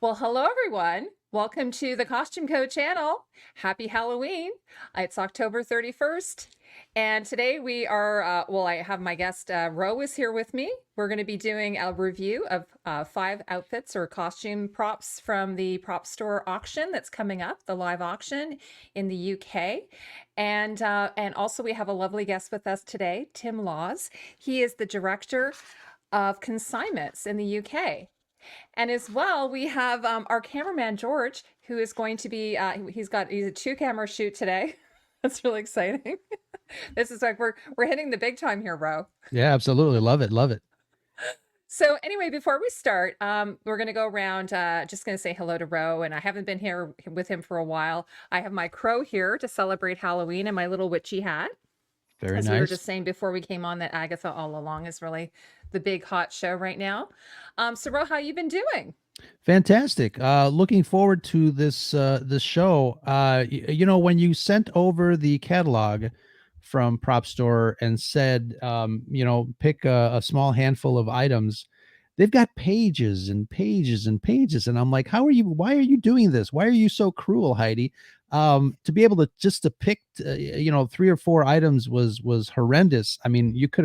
Well, hello everyone. Welcome to the Costume Code channel. Happy Halloween. It's October 31st. And today we are, I have my guest, Ro is here with me. We're going to be doing a review of 5 outfits or costume props from the Propstore auction that's coming up, the live auction in the UK. And also we have a lovely guest with us today, Tim Laws. He is the director of consignments in the UK. And as well, we have our cameraman George, who is going to be. He's a 2-camera shoot today. That's really exciting. This is like we're hitting the big time here, Ro. Yeah, absolutely. Love it. Love it. So anyway, before we start, we're going to go around. Just going to say hello to Ro, and I haven't been here with him for a while. I have my crow here to celebrate Halloween and my little witchy hat. Very As nice. we were just saying before we came on, that Agatha All Along is really the big hot show right now. So Ro, how you been doing? Fantastic. Looking forward to this show. When you sent over the catalog from Propstore and said, pick a small handful of items, they've got pages and pages and pages, and I'm like, why are you doing this? Why are you so cruel, Heidi? To be able to pick 3 or 4 items was horrendous. I mean, you could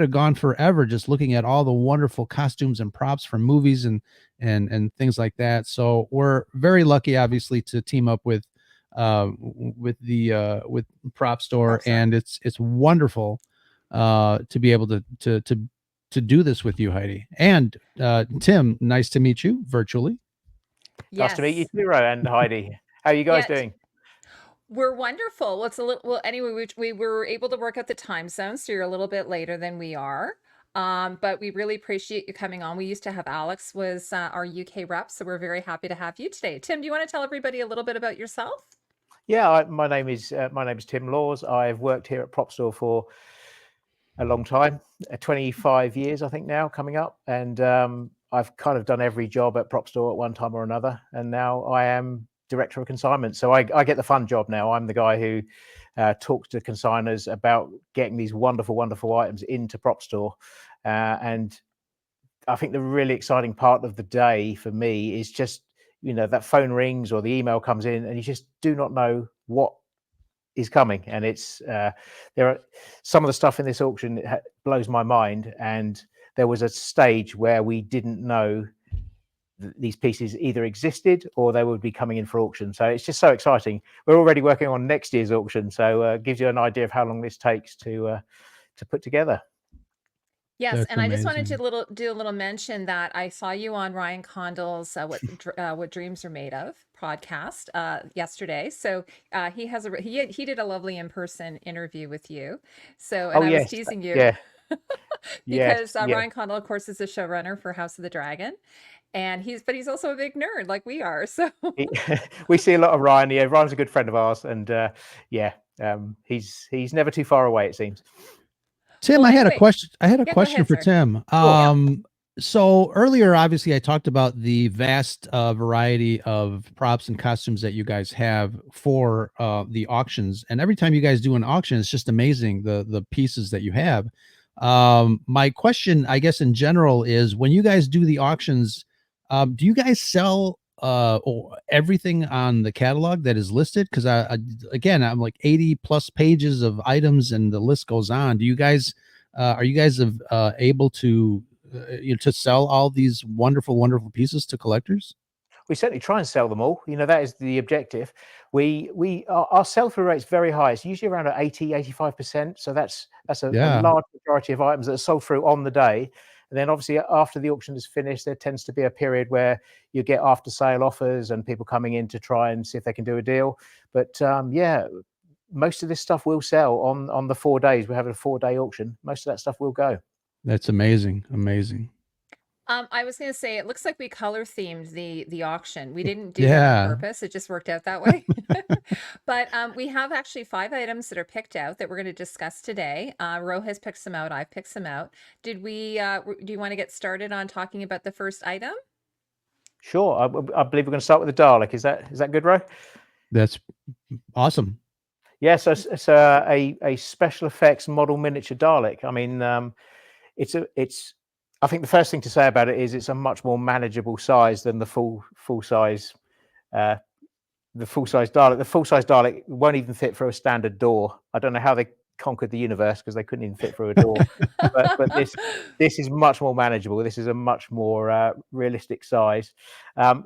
have gone forever just looking at all the wonderful costumes and props from movies and things like that. So we're very lucky, obviously, to team up with Propstore, and it's wonderful to be able to do this with you, Heidi. And Tim, nice to meet you virtually. Yes. Nice to meet you too, Ro and Heidi. How are you guys doing? We're wonderful. Well, it's a little. Well, anyway, we were able to work out the time zone, so you're a little bit later than we are. But we really appreciate you coming on. We used to have Alex was our UK rep, so we're very happy to have you today. Tim, do you want to tell everybody a little bit about yourself? Yeah, my name is Tim Laws. I've worked here at Propstore for a long time, 25 years, I think now, coming up, and I've kind of done every job at Propstore at one time or another, and now I am director of consignment. So I get the fun job now. I'm the guy who talks to consigners about getting these wonderful, wonderful items into Propstore. And I think the really exciting part of the day for me is just, that phone rings or the email comes in and you just do not know what is coming. And it's there are some of the stuff in this auction blows my mind. And there was a stage where we didn't know these pieces either existed or they would be coming in for auction. So it's just so exciting. We're already working on next year's auction, so it gives you an idea of how long this takes to put together. Yes, That's and I just amazing. wanted to do a little mention that I saw you on Ryan Condal's "What Dreams Are Made Of" podcast yesterday. So he did a lovely in-person interview with you. So and I was teasing you, yeah, because Ryan Condal, of course, is the showrunner for House of the Dragon, and he's also a big nerd like we are. So we see a lot of Ryan. Yeah, Ryan's a good friend of ours, and he's never too far away, it seems. Tim, well, I anyway, had a question. I had a question ahead, for sir. Tim. So earlier, obviously, I talked about the vast variety of props and costumes that you guys have for the auctions, and every time you guys do an auction, it's just amazing the pieces that you have. My question, I guess, in general, is when you guys do the auctions, do you guys sell everything on the catalog that is listed? Because I'm like 80 plus pages of items, and the list goes on. Do you guys are you guys able to to sell all these wonderful pieces to collectors? We certainly try and sell them all. That is the objective. Our sell-through rate is very high. It's usually around 80-85%. So that's a large majority of items that are sold through on the day. And then obviously after the auction is finished, there tends to be a period where you get after sale offers and people coming in to try and see if they can do a deal. But most of this stuff will sell on the 4 days. We're having a 4-day auction. Most of that stuff will go. That's amazing. I was going to say, it looks like we color themed the auction. We didn't do that on purpose. It just worked out that way. But we have actually 5 items that are picked out that we're going to discuss today. Ro has picked some out. I've picked some out. Do you want to get started on talking about the first item? Sure. I believe we're going to start with the Dalek. Is that good, Ro? That's awesome. Yeah, so it's a special effects model miniature Dalek. I mean, I think the first thing to say about it is it's a much more manageable size than the full size Dalek. The full size Dalek won't even fit through a standard door. I don't know how they conquered the universe because they couldn't even fit through a door. but this is much more manageable. This is a much more realistic size.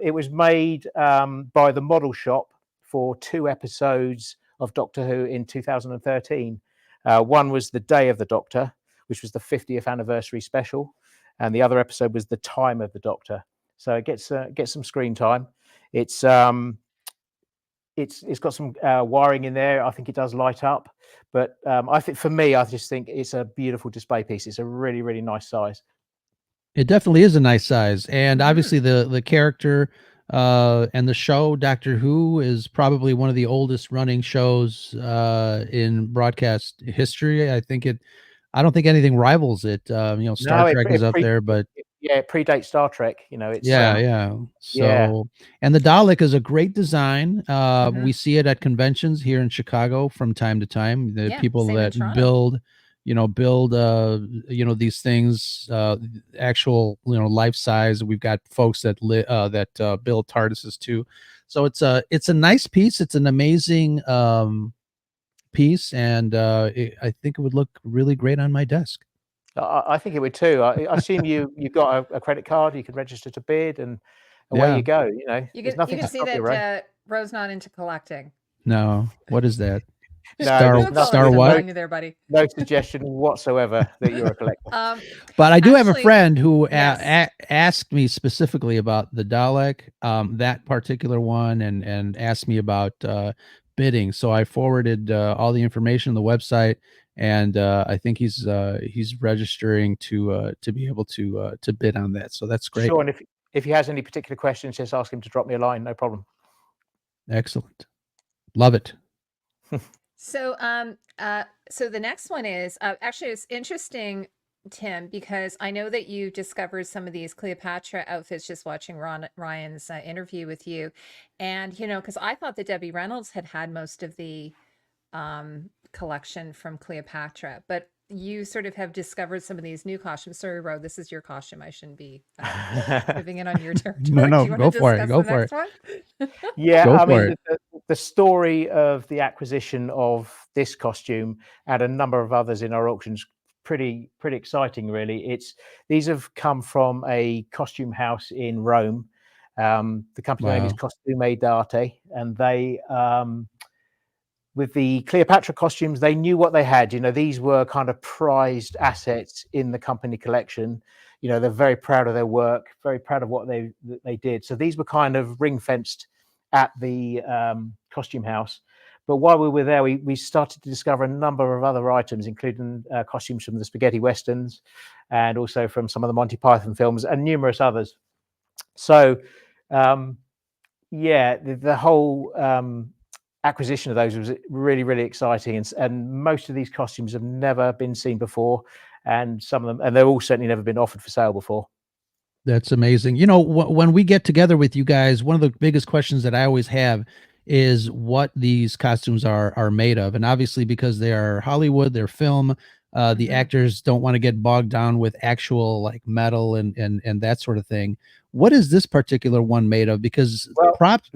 It was made by the Model Shop for 2 episodes of Doctor Who in 2013. One was The Day of the Doctor, which was the 50th anniversary special, and the other episode was The Time of the Doctor. So it gets some screen time. It's got some wiring in there. I think it does light up, but I think for me, I just think it's a beautiful display piece. It's a really, really nice size. It definitely is a nice size, and Mhm. obviously the character and the show Doctor Who is probably one of the oldest running shows in broadcast history. I don't think anything rivals it. Star No, Trek is up there, but it predates Star Trek. It's yeah. yeah. So, and the Dalek is a great design. Mhm. We see it at conventions here in Chicago from time to time. The Yeah, people same in that Toronto. build these things, actual, life size. We've got folks that build TARDISes too. So it's a nice piece. It's an amazing piece, and I think it would look really great on my desk. I think it would too. I assume you've got a credit card. You can register to bid, and away Yeah. you go. You There's can nothing to see stop you, Ray. that Ro's not into collecting. No, what is that? No, Star there's Don't nothing. call Star it what? on you there, buddy. No suggestion whatsoever that you're a collector. But I do have a Actually, friend who yes. asked me specifically about the Dalek, that particular one, and asked me about bidding. So I forwarded all the information on the website, and I think he's registering to be able to bid on that. So that's great. Sure, and if he has any particular questions, just ask him to drop me a line. No problem. Excellent. Love it. So, so the next one is actually it's interesting, Tim, because I know that you discovered some of these Cleopatra outfits just watching Ryan's interview with you, and because I thought that Debbie Reynolds had most of the collection from Cleopatra, but you sort of have discovered some of these new costumes. Sorry, Ro, this is your costume. I shouldn't be moving in on your territory. No, Do you want go to for it. discuss Go the for next it. one? Yeah, Go I for mean, it. the story of the acquisition of this costume and a number of others in our auctions, pretty exciting, really. These have come from a costume house in Rome. The company name is Wow. Costume d'Arte, and they with the Cleopatra costumes, they knew what they had. These were kind of prized assets in the company collection. They're very proud of their work, very proud of what they did. So these were kind of ring fenced at the costume house. But while we were there, we started to discover a number of other items, including costumes from the spaghetti westerns and also from some of the Monty Python films and numerous others. So, yeah, the whole acquisition of those was really, really exciting. And most of these costumes have never been seen before. And some of them, and they've all certainly never been offered for sale before. That's amazing. When we get together with you guys, one of the biggest questions that I always have is what these costumes are made of. And obviously, because they are Hollywood, they're film, the Mhm. actors don't want to get bogged down with actual like metal and that sort of thing. What is this particular one made of? Because Well, props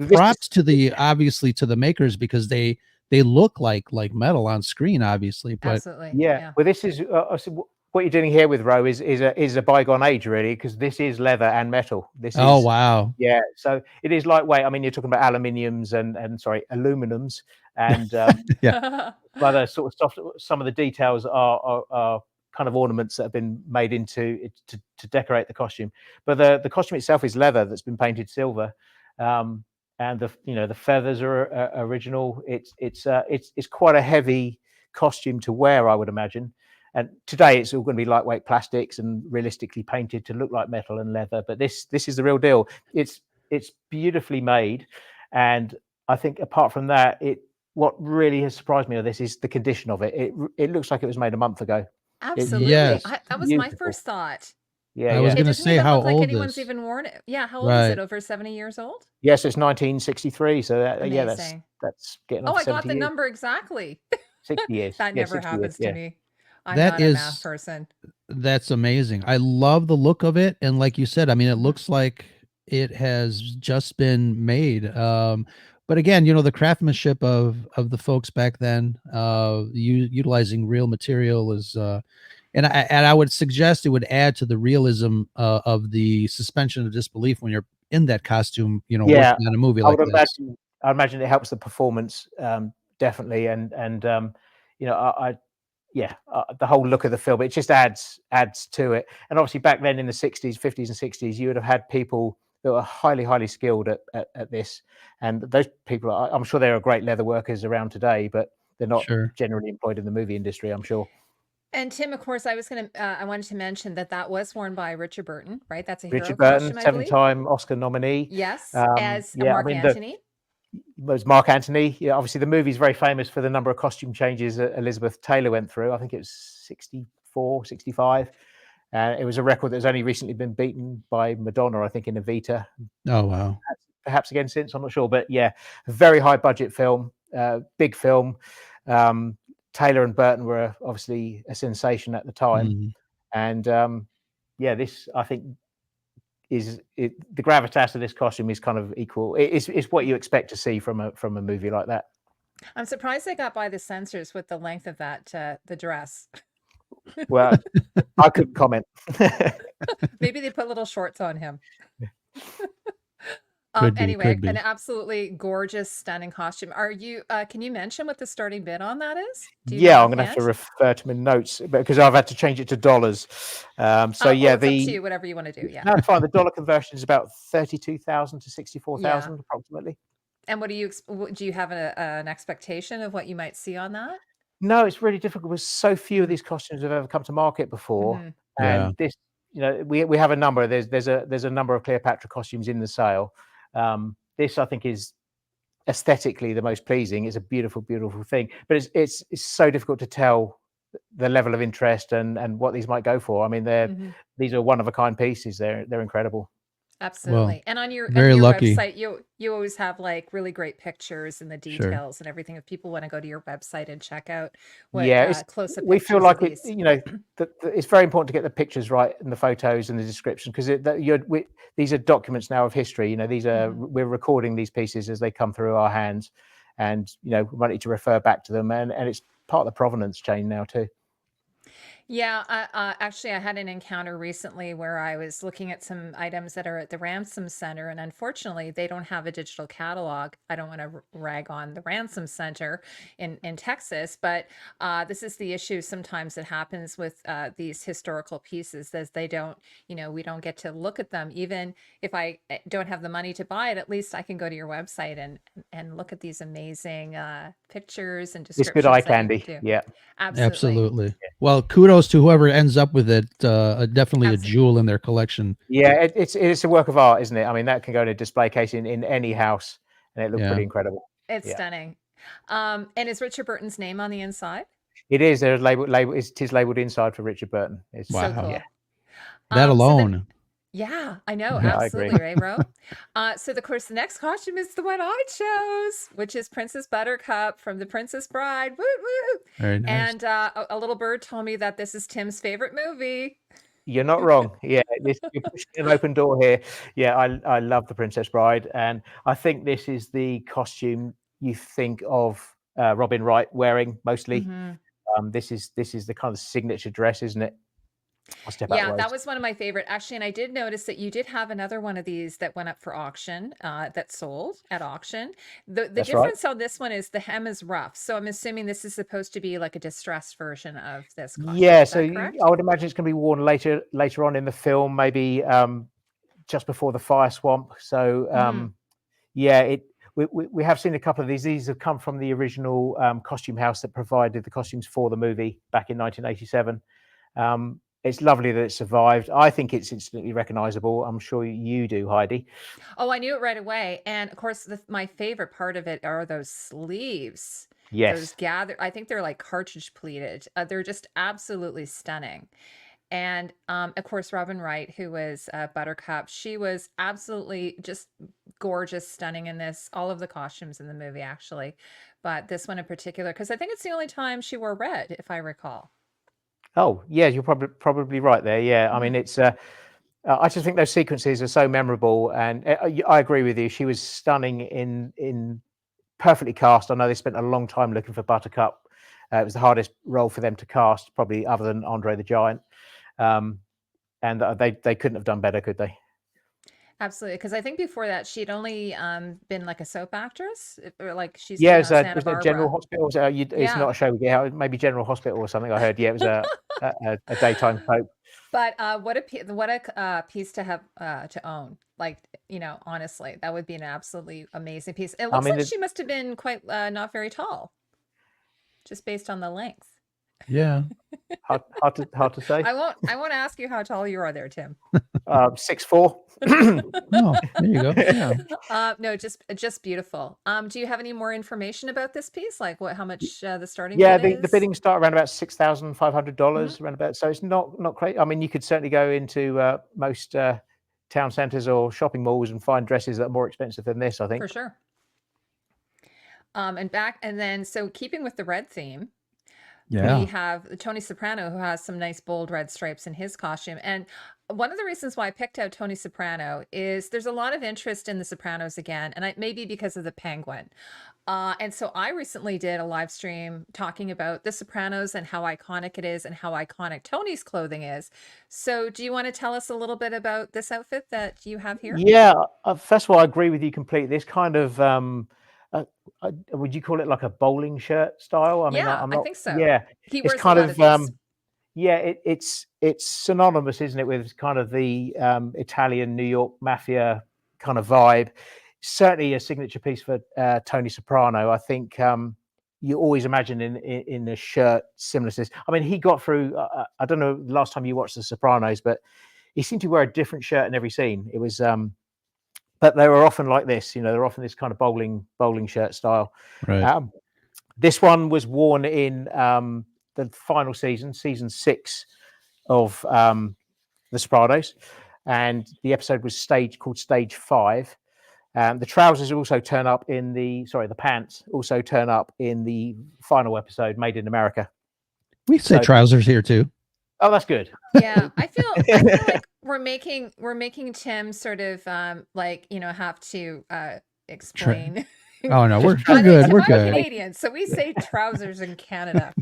to the makers, because they look like metal on screen, obviously. But Absolutely. yeah, Yeah. well, this is what you're doing here with Ro is a bygone age, really, because this is leather and metal. This oh is wow, Yeah, so it is lightweight. I mean, you're talking about aluminiums and aluminums and yeah, other sort of soft. Some of the details are kind of ornaments that have been made into it to decorate the costume. But the costume itself is leather that's been painted silver, and the feathers are original. It's quite a heavy costume to wear, I would imagine. And today it's all going to be lightweight plastics and realistically painted to look like metal and leather. But this is the real deal. It's beautifully made, and I think apart from that, what really has surprised me of this is the condition of it. It looks like it was made a month ago. It Absolutely. yes. That was my beautiful. first thought. Yeah, I was yeah. It gonna doesn't say even how look like old anyone's this. even worn it. Yeah. How old is it? Right. Over 70 years old? Yes, it's 1963. So yeah, Amazing. that's getting on Oh, for I got 70 the years. number exactly. 60 years. That Yeah, never 60 years. happens to Yeah, me. I'm That not a math is person. That's amazing. I love the look of it, and like you said, I mean, it Mhm. looks like it has just been made. But again, you know, the craftsmanship of the folks back then, utilizing real material is, and I would suggest it would add to the realism of the suspension of disbelief when you're in that costume, you know, Yeah, working on a movie I like would this. imagine. I imagine it helps the performance definitely, and you know, yeah, the whole look of the film, it just adds to it. And obviously, back then in the 60s, 50s, and 60s, you would have had people that were highly skilled at this, and those people, I'm sure there are great leather workers around today, but they're not Sure. generally employed in the movie industry, I'm sure. And Tim, of course, I wanted to mention that that was worn by Richard Burton, right? That's a hero Richard Burton, costume, I believe. seven-time Oscar nominee. Yes, as Yeah, I Mark mean, the Antony. was Marc Antony. Yeah, obviously the movie's very famous for the number of costume changes that Elizabeth Taylor went through. I think it was 64, 65. It was a record that's only recently been beaten by Madonna, I think, in Evita. Oh wow. Perhaps again since, I'm not sure. But yeah, a very high budget film, big film. Taylor and Burton were obviously a sensation at the time. Mhm. And yeah, this, I think, the gravitas of this costume is kind of equal. It's what you expect to see from a movie like that. I'm surprised they got by the censors with the length of that the dress. Well, I couldn't comment. Maybe they put little shorts on him. Could be, Anyway, could an be. absolutely gorgeous, stunning costume. Are you? Can you mention what the starting bid on that is? Do you Yeah, have I'm gonna have to offhand? refer to my notes because I've had to change it to dollars. So Well, yeah, it's up to you. Whatever you want to do. Yeah. that's fine. The dollar conversion is about 32,000 to Yeah. 64,000 approximately. And what do you do? You have an expectation of what you might see on that? No, it's really difficult because so few of Mm. these costumes have ever come to market before, Mhm. Yeah. and this, you know, we have a number. There's a number of Cleopatra costumes in the sale. This I think is aesthetically the most pleasing. It's a beautiful thing, but it's so difficult to tell the level of interest and what these might go for. I mean, Mhm. these are one of a kind pieces. They're incredible. Well, Absolutely. And on very your lucky. website, you always have like really great pictures and the Sure. details and everything. If people want to go to your website and check out what Yeah, close-up we feel pictures of like it. these. You know, it's very important to get the pictures right and the photos and the description because these are documents now of history. You know, Mhm. we're recording these pieces as they come through our hands, and you know, we might need to refer back to them, and it's part of the provenance chain now too. Yeah, actually, I had an encounter recently where I was looking at some items that are at the Ransom Center, and unfortunately, they don't have a digital catalog. I don't want to rag on the Ransom Center in Texas, but this is the issue sometimes that happens with these historical pieces, as they don't, we don't get to look at them. Even if I don't have the money to buy it, at least I can go to your website and look at these amazing pictures and It's good eye descriptions that you candy. do. Yeah. Absolutely. Absolutely. Well, kudos to whoever ends up with it. Definitely a Absolutely. jewel in their collection. Yeah, it's a work of art, isn't it? I mean, that can go in a display case in any house, and it looks Yeah. pretty incredible. It's Yeah, stunning. And is Richard Burton's name on the inside? it is. There's it is labeled inside for Richard Burton. It's So Wow. yeah, cool. That So then, alone. yeah, I know, Yeah. I agree. absolutely, right, Ro? So of course, the next costume is the one I chose, which is Princess Buttercup from The Princess Bride. Woo woo! Very nice. And a little bird told me that this is Tim's favorite movie. You're not wrong. Yeah, you're pushing an open door here. Yeah, I love the Princess Bride, and I think this is the costume you think of Robin Wright wearing mostly. Mhm. This is the kind of signature dress, isn't it? I'll step out the Yeah, way. that was one of my favorite, actually. And I did notice that you did have another one of these that went up for auction, that sold at auction. The That's right. difference on this one is the hem is rough. So I'm assuming this is supposed to be like a distressed version of this costume. Yeah, Is so that correct? I would imagine it's going to be worn later on in the film, maybe just before the fire swamp. So Hmm. yeah, we have seen a couple of these. These have come from the original costume house that provided the costumes for the movie back in 1987. It's lovely that it survived. I think it's instantly recognizable. I'm sure you do, Heidi. Oh, I knew it right away. And of course, my favorite part of it are those sleeves. Those Yes, I think they're like cartridge pleated. They're just absolutely stunning. And of course, Robin Wright, who was Buttercup, she was absolutely just gorgeous, stunning in this. All of the costumes in the movie, actually, but this one in particular, because I think it's the only time she wore red, if I recall. Oh, yeah, you're probably right there. Yeah, I mean, it's. I just think those sequences are so memorable, and I agree with you. She was stunning in perfectly cast. I know they spent a long time looking for Buttercup. It was the hardest role for them to cast, probably other than Andre the Giant. And they couldn't have done better, could they? Absolutely, because I think before that she'd only been like a soap actress, or like she's Yeah, been it on Santa was it General Barbara. Hospital? It's Yeah, not a show we get out. Maybe General Hospital or something. I heard. Yeah, it was a daytime soap. but what a piece to have to own. Like, honestly, that would be an absolutely amazing piece. It I looks mean, like she must have been quite not very tall, just based on the length. Yeah. hard to say. I won't ask you how tall you are there, Tim. 6'4". Oh, there you go. Yeah. No, just beautiful. Do you have any more information about this piece? Like how much the starting Yeah, bid the is? bidding start around about $6,500 Mhm. around about. So it's not crazy. I mean, you could certainly go into most town centres or shopping malls and find dresses that are more expensive than this, I think. For sure. And then so keeping with the red theme, Yeah. we have Tony Soprano, who has some nice bold red stripes in his costume. And one of the reasons why I picked out Tony Soprano is there's a lot of interest in the Sopranos again, and maybe because of the penguin. And so I recently did a live stream talking about the Sopranos and how iconic it is and how iconic Tony's clothing is. So do you want to tell us a little bit about this outfit that you have here? Yeah, first of all, I agree with you completely. This kind of would you call it like a bowling shirt style? I mean, Yeah, I'm I not. think so. Yeah, He it's wears a kind lot of of these. yeah, it's synonymous, isn't it, with kind of the Italian New York mafia kind of vibe. Certainly a signature piece for Tony Soprano. I think you always imagine in a shirt similar to this. I mean, he got through. I don't know the last time you watched The Sopranos, but he seemed to wear a different shirt in every scene. It was, but they were often like this. They're often this kind of bowling shirt style. Right. This one was worn in the final season 6 of The Sopranos, and the episode was called Stage 5. The trousers also turn up the pants also turn up in the final episode, Made in America. We say trousers here too. Oh, that's good. Yeah, I feel like we're making Tim sort of have to explain. Oh no, we're I'm good. We're good. Canadian, so we say trousers in Canada.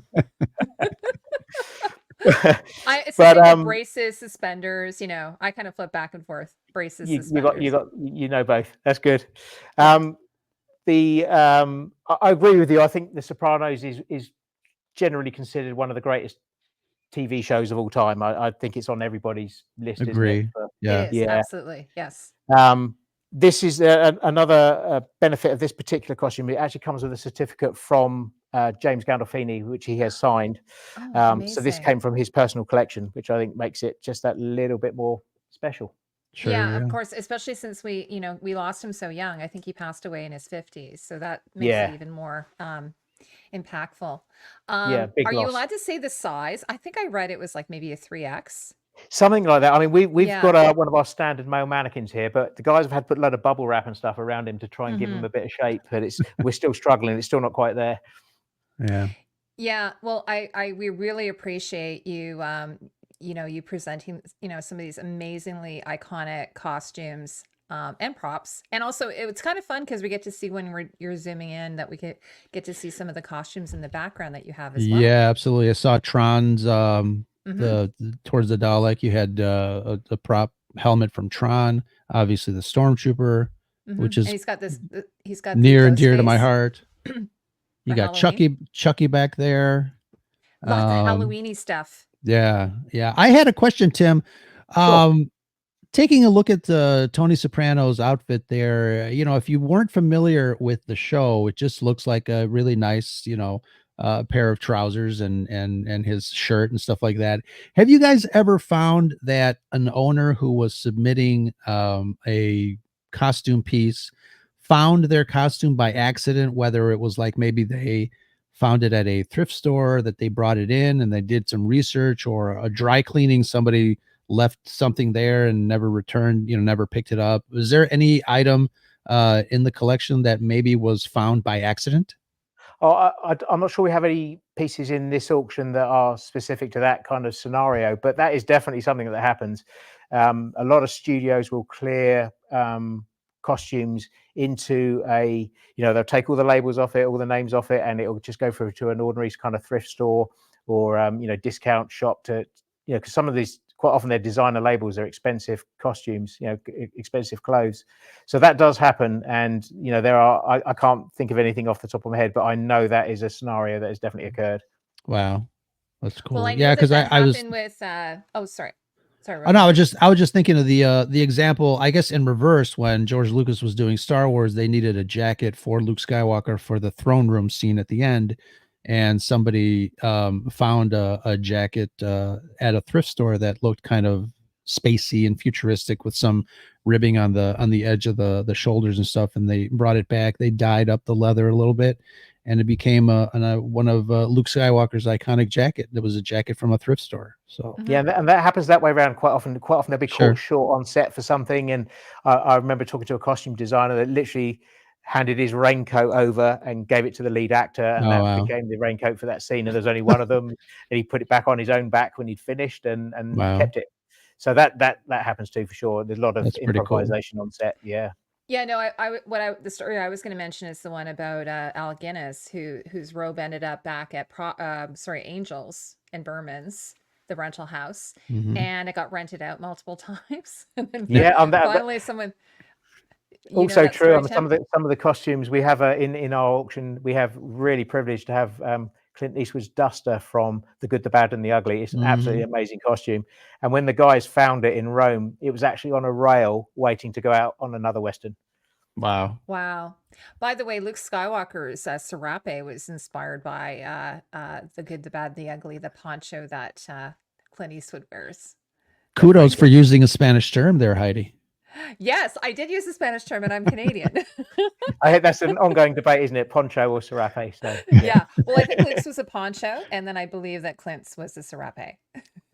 It's the same with braces, suspenders. I kind of flip back and forth. Braces, suspenders. You know both. That's good. I agree with you. I think The Sopranos is generally considered one of the greatest TV shows of all time. I think it's on everybody's list. Agree. Isn't it? Yeah. It is, absolutely. Yes. This is another benefit of this particular costume. It actually comes with a certificate from James Gandolfini, which he has signed. So this came from his personal collection, which I think makes it just that little bit more special. Sure, yeah, of course, especially since we lost him so young. I think he passed away in his 50s, so that makes it even more impactful. Big are you loss. allowed to say the size? I think I read it was like maybe a 3X. Something like that. I mean, we've got one of our standard male mannequins here, but the guys have had to put a load of bubble wrap and stuff around him to try and give him a bit of shape. But we're still struggling. It's still not quite there. Yeah. Yeah. Well, we really appreciate you. You presenting some of these amazingly iconic costumes and props, and also it's kind of fun because we get to see when you're zooming in that we get to see some of the costumes in the background that you have as well. Yeah, absolutely. I saw Tron's towards the Dalek. You had a prop helmet from Tron, obviously the Stormtrooper, which is and he's got near and dear to my heart. You got Halloween. Chucky back there. Lots of Halloweeny stuff. Yeah. I had a question, Tim. Sure. Taking a look at the Tony Soprano's outfit there, if you weren't familiar with the show, it just looks like a really nice, pair of trousers and his shirt and stuff like that. Have you guys ever found that an owner who was submitting a costume piece found their costume by accident, whether it was like maybe they found it at a thrift store that they brought it in and they did some research, or a dry cleaning, somebody left something there and never returned, never picked it up? Is there any item in the collection that maybe was found by accident? I'm not sure we have any pieces in this auction that are specific to that kind of scenario, but that is definitely something that happens. A lot of studios will clear costumes into they'll take all the labels off it, all the names off it, and it'll just go through to an ordinary kind of thrift store or discount shop to, because some of these, quite often, their designer labels are expensive costumes, expensive clothes. So that does happen. And, there are, I can't think of anything off the top of my head, but I know that is a scenario that has definitely occurred. Wow. That's cool. Well, I know Yeah, because that I was happened with sorry. Oh no, I was just thinking of the example, I guess, in reverse. When George Lucas was doing Star Wars, they needed a jacket for Luke Skywalker for the throne room scene at the end, and somebody found a jacket at a thrift store that looked kind of spacey and futuristic with some ribbing on the edge of the shoulders and stuff, and they brought it back. They dyed up the leather a little bit, and it became one of Luke Skywalker's iconic jacket. It was a jacket from a thrift store. So yeah, and that happens that way around quite often. Quite often they'll be caught short on set for something, and I remember talking to a costume designer that literally handed his raincoat over and gave it to the lead actor, and became the raincoat for that scene. And there's only one of them, and he put it back on his own back when he'd finished, and kept it. So that happens too, for sure. There's a lot of improvisation on set. Yeah. Yeah, no, the story I was going to mention is the one about Al Guinness, whose robe ended up back at Angels in Berman's, the rental house, and it got rented out multiple times. And then finally someone. Also true. Some of the costumes we have in our auction, we have really privileged to have Clint Eastwood's Duster from The Good, the Bad, and the Ugly. It's an absolutely amazing costume. And when the guys found it in Rome, it was actually on a rail waiting to go out on another Western. Wow. By the way, Luke Skywalker's serape was inspired by The Good, the Bad, the Ugly, the poncho that Clint Eastwood wears. Kudos for using a Spanish term there, Heidi. Yes, I did use a Spanish term, and I'm Canadian. I think that's an ongoing debate, isn't it? Poncho or serape? So yeah. Well, I think Luke's was a poncho, and then I believe that Clint's was a serape.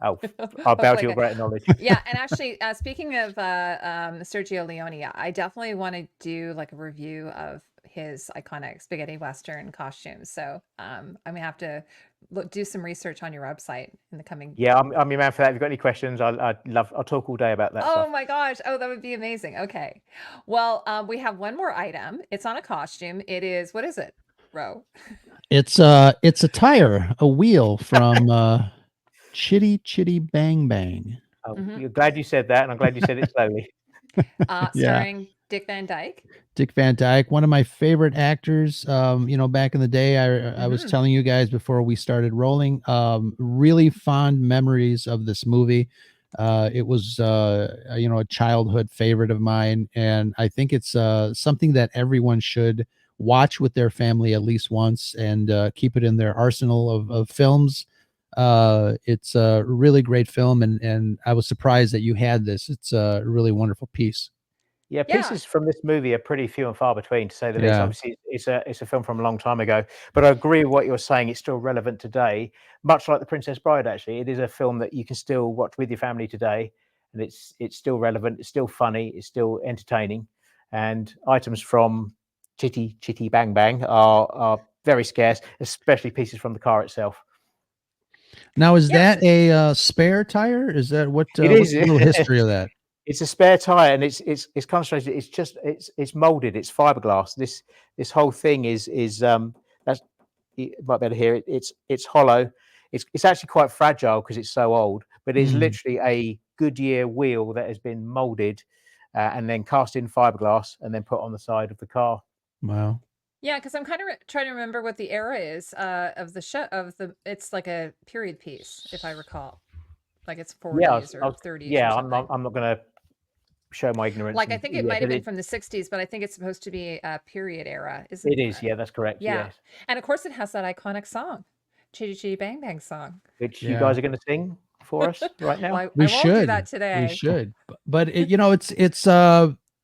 Oh, I'll bow to your great knowledge. Yeah, and actually, speaking of Sergio Leone, I definitely want to do like a review of his iconic spaghetti western costumes. So I'm gonna have to do some research on your website in the coming. Yeah, I'm your man for that. If you've got any questions, I'll talk all day about that. Oh my gosh! Oh, that would be amazing. Okay, well, we have one more item. It's on a costume. It is, what is it, Ro? It's a tire, a wheel from Chitty Bang Bang. Oh, you're glad you said that, and I'm glad you said it slowly. Starring Dick Van Dyke. Dick Van Dyke, one of my favorite actors. Back in the day, I was telling you guys before we started rolling, really fond memories of this movie. It was, a childhood favorite of mine, and I think it's something that everyone should watch with their family at least once, and keep it in their arsenal of films. It's a really great film, and I was surprised that you had this. It's a really wonderful piece. Yeah, pieces from this movie are pretty few and far between, to say the least. Obviously, it's a film from a long time ago, but I agree with what you're saying. It's still relevant today, much like The Princess Bride. Actually, it is a film that you can still watch with your family today, and it's still relevant. It's still funny. It's still entertaining, and items from Chitty Bang Bang are very scarce, especially pieces from the car itself. Now, is that a spare tire? Is that what? It what's is. the little history of that? It's a spare tire, and it's kind of strange. It's molded. It's fiberglass. This whole thing is that's, you might be able to hear it. It's hollow. It's actually quite fragile because it's so old. But it's literally a Goodyear wheel that has been molded and then cast in fiberglass and then put on the side of the car. Wow. Yeah, because I'm kind of trying to remember what the era is of the show It's like a period piece, if I recall. Like it's 40s or 30s. Yeah, or I'm not going to show my ignorance. Like, I think it might have been from the 60s, but I think it's supposed to be a period era, isn't it? It is, yeah, that's correct. Yeah. Yes. And of course it has that iconic song, Chitty Bang Bang song. Which you guys are going to sing for us right now? Well, I won't do that today. We should. But it's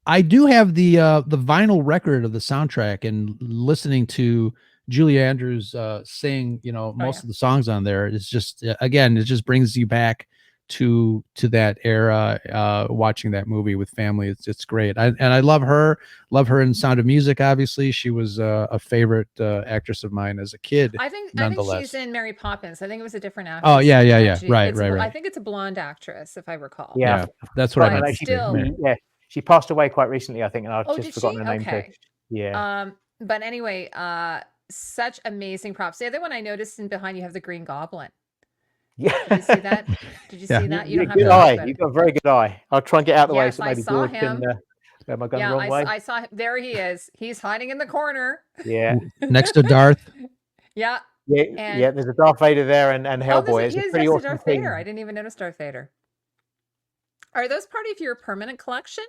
I do have the vinyl record of the soundtrack, and listening to Julie Andrews sing, most of the songs on there is just, again, it just brings you back to that era, watching that movie with family. It's great. And I love her in Sound of Music. Obviously, she was a favorite actress of mine as a kid. I think Nonetheless, she's in Mary Poppins. I think it was a different actress. Oh yeah. Right. I think it's a blonde actress, if I recall. Yeah, that's what I But meant. still, she passed away quite recently, I think, and I've oh, just did forgotten she? her name Okay. too. Yeah. But anyway, such amazing props. The other one I noticed in behind you have the Green Goblin. Yeah. Did you see that? Did you see that? You don't have good to eye. look, You've got a very good eye. I'll try and get out of the way Yes, so I maybe saw George him. can. Am I going Yeah, the wrong way? I saw him. There he is. He's hiding in the corner. Yeah. Next to Darth. Yeah. Yeah. There's a Darth Vader there and Hellboy. He's It's a pretty next to awesome Darth thing. Vader. I didn't even notice Darth Vader. Are those part of your permanent collection?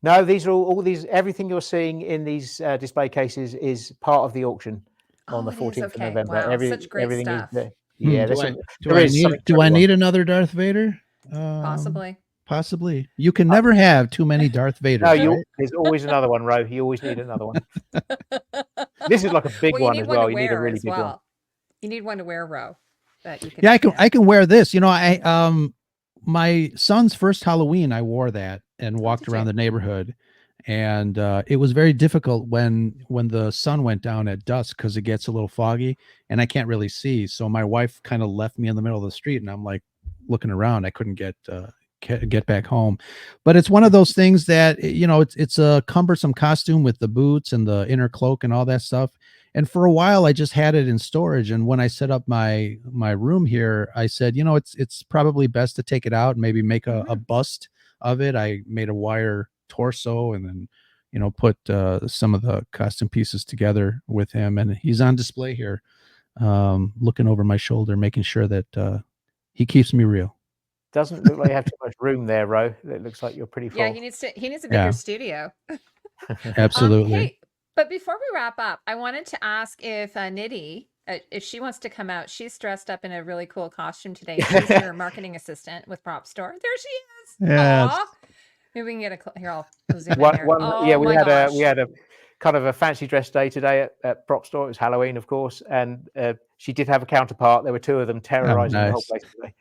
No, these are all these. Everything you're seeing in these display cases is part of the auction on the 14th of November. Wow, such great everything stuff. is there. Yeah, do I need another Darth Vader? Possibly. You can never have too many Darth Vaders. No, there's always another one, Ro. You always need another one. This is like a big one as well. You need a really big one. You need one to wear, Ro. That you can. Yeah, I can wear this. You know, my son's first Halloween, I wore that and walked around the neighborhood, and it was very difficult when the sun went down at dusk because it gets a little foggy and I can't really see. So my wife kind of left me in the middle of the street, and I'm like looking around. I couldn't get back home. But it's one of those things that, you know, it's a cumbersome costume with the boots and the inner cloak and all that stuff. And for a while I just had it in storage, and when I set up my room here, I said, you know, it's probably best to take it out and maybe make a bust of it. I made a wire torso and then, you know, put some of the costume pieces together with him, and he's on display here, looking over my shoulder, making sure that he keeps me real. Doesn't look like you have too much room there, Ro. It looks like you're pretty full. Yeah, he needs a bigger studio. Absolutely. Hey, but before we wrap up, I wanted to ask if Chitty, if she wants to come out. She's dressed up in a really cool costume today. She's your marketing assistant with Propstore. There she is. Yes. Aww. Maybe we can get a here. I'll zoom in here. Yeah, we had a kind of a fancy dress day today at Propstore. It was Halloween, of course, and she did have a counterpart. There were two of them terrorizing the whole place today.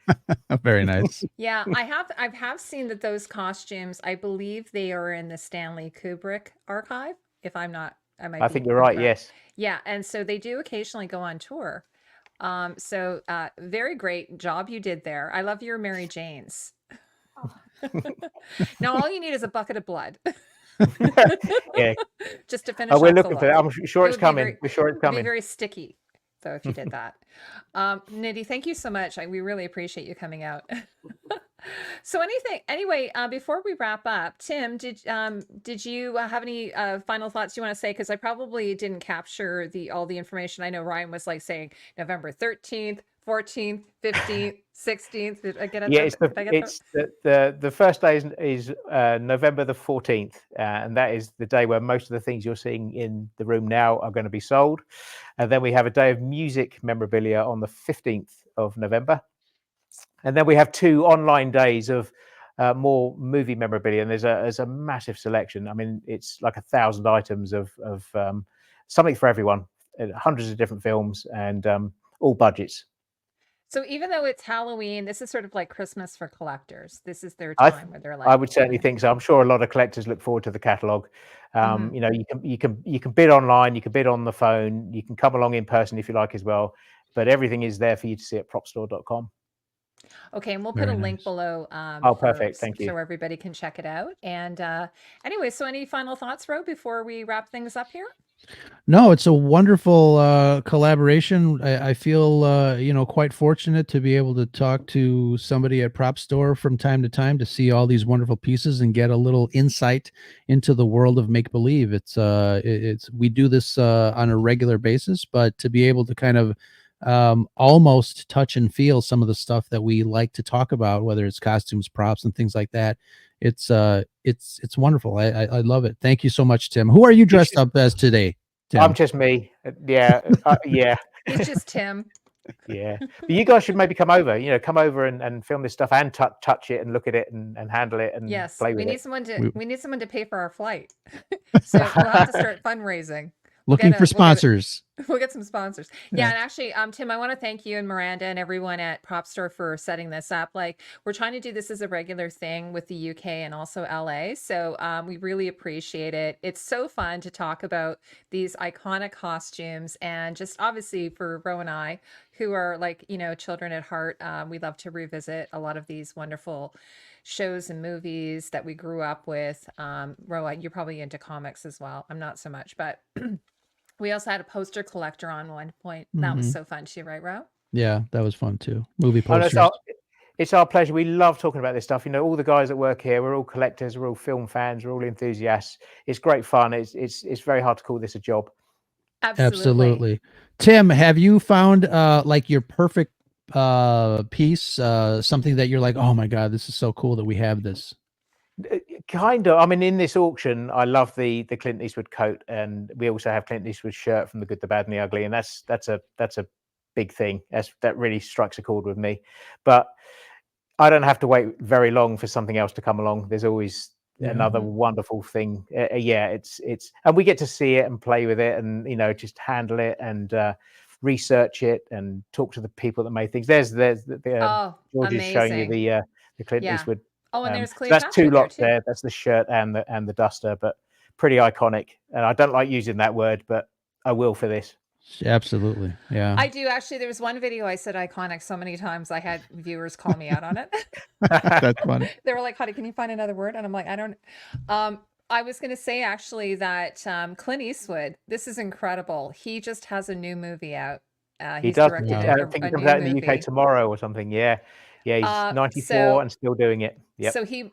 Very nice. Yeah, I have seen that those costumes. I believe they are in the Stanley Kubrick archive. If I'm not, I think you're right. Yes. Yeah, and so they do occasionally go on tour. So very great job you did there. I love your Mary Janes. Now all you need is a bucket of blood. Yeah. Just to finish. We're looking for that. I'm sure it's coming. We're sure it's coming. Be very sticky. So if you did that, Chitty, thank you so much. We really appreciate you coming out. So anyway, before we wrap up, Tim, did you have any final thoughts you want to say? Because I probably didn't capture all the information. I know Ryan was like saying November 13th, 14th, 15th, 16th. Did I get it? Yeah, the first day is November the 14th, and that is the day where most of the things you're seeing in the room now are going to be sold. And then we have a day of music memorabilia on the 15th of November. And then we have 2 online days of more movie memorabilia, and there's a massive selection. I mean, it's like 1,000 items of something for everyone, hundreds of different films, and all budgets. So even though it's Halloween, this is sort of like Christmas for collectors. This is their time where they're like. I would certainly think so. I'm sure a lot of collectors look forward to the catalogue. You know, you can bid online, you can bid on the phone, you can come along in person if you like as well. But everything is there for you to see at propstore.com. Okay, and we'll put a link below. Perfect. Thank you. So everybody can check it out. And anyway, so any final thoughts, Ro, before we wrap things up here? No, it's a wonderful collaboration. I feel, you know, quite fortunate to be able to talk to somebody at Propstore from time to time to see all these wonderful pieces and get a little insight into the world of make-believe. We do this on a regular basis, but to be able to kind of almost touch and feel some of the stuff that we like to talk about, whether it's costumes, props, and things like that. It's wonderful. I love it. Thank you so much, Tim. Who are you dressed up as today, Tim? I'm just me. Yeah. Yeah. He's just Tim. Yeah. But you guys should maybe come over, and film this stuff and touch it and look at it and handle it and play with it. We need someone to pay for our flight. So we'll have to start fundraising. Looking for sponsors. We'll get some sponsors. Yeah, Yeah. and actually, Tim, I want to thank you and Miranda and everyone at Propstore for setting this up. Like, we're trying to do this as a regular thing with the UK and also LA. So we really appreciate it. It's so fun to talk about these iconic costumes, and just obviously for Ro and I, who are like, children at heart, we love to revisit a lot of these wonderful shows and movies that we grew up with. Ro, you're probably into comics as well. I'm not so much, but we also had a poster collector on one point. That was so fun too, right, Ro? Yeah, that was fun too. Movie Oh, no, posters. it's our pleasure. We love talking about this stuff. All the guys that work here, we're all collectors, we're all film fans, we're all enthusiasts. It's great fun. It's very hard to call this a job. Absolutely. Tim, have you found like your perfect piece, something that you're like, oh my God, this is so cool that we have this? Kind of. I mean, in this auction, I love the Clint Eastwood coat, and we also have Clint Eastwood's shirt from The Good, the Bad, and the Ugly, and that's a big thing. That really strikes a chord with me. But I don't have to wait very long for something else to come along. There's always another wonderful thing. It's and we get to see it and play with it, and just handle it and research it and talk to the people that made things. There's George is showing you the Clint Eastwood. Oh, and there's So Cleopatra. that's two lots there. there. That's the shirt and the duster, but pretty iconic. And I don't like using that word, but I will for this. Absolutely. Yeah. I do actually. There was one video I said iconic so many times I had viewers call me out on it. That's funny. They were like, Heidi, can you find another word? And I'm like, I don't. I was going to say actually that Clint Eastwood, this is incredible. He just has a new movie out. He does. directed I think it comes out in the UK tomorrow or something. Yeah. Yeah, he's 94 and still doing it. Yep. So he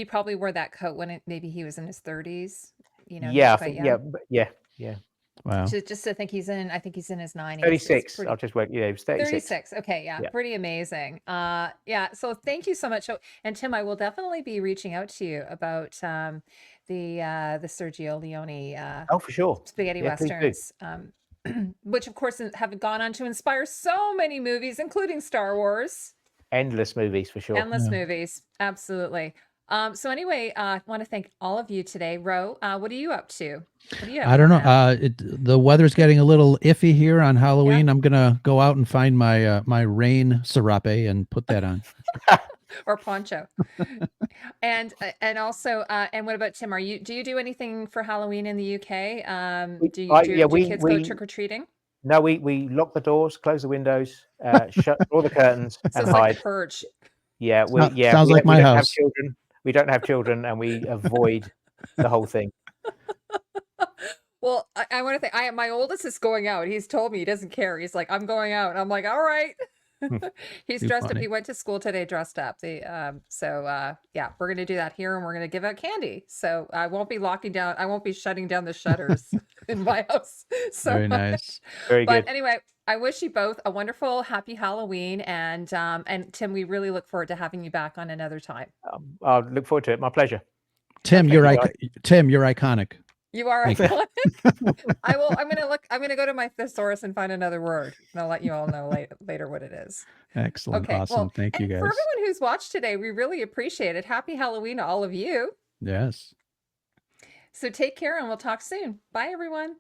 probably wore that coat when maybe he was in his 30s. Yeah, I think, yeah. Wow. Just to think I think he's in his 90s. 36. I'll just wait. Yeah, he was 36. 36. Okay, yeah. Pretty amazing. Yeah, so thank you so much. And Tim, I will definitely be reaching out to you about the Sergio Leone oh, for sure. spaghetti westerns. Which of course have gone on to inspire so many movies, including Star Wars. Endless movies for sure. Endless movies. Absolutely. So anyway, I want to thank all of you today. Ro, what are you up to? What do you have I don't know. The weather's getting a little iffy here on Halloween. I'm gonna go out and find my my rain serape and put that on. Or poncho. And also, and what about Tim? Do you do anything for Halloween in the UK? Do kids go trick or treating? No, we lock the doors, close the windows, shut all the curtains, and it's hide. like a purge. Yeah, sounds like my house. Have children. We don't have children, and we avoid the whole thing. Well, I want to think. My oldest is going out. He's told me he doesn't care. He's like, I'm going out. I'm like, all right. He's dressed up. He went to school today dressed up. Yeah, we're gonna do that here, and we're gonna give out candy. So I won't be locking down. I won't be shutting down the shutters in my house. So very nice. Very good. But anyway, I wish you both a wonderful, happy Halloween, and Tim, we really look forward to having you back on another time. I'll look forward to it. My pleasure. Tim, you're iconic. You are iconic. I'm gonna go to my thesaurus and find another word, and I'll let you all know later what it is. Excellent. Okay, awesome. well, thank you guys. For everyone who's watched today, we really appreciate it. Happy Halloween to all of you. Yes. So take care, and we'll talk soon. Bye, everyone.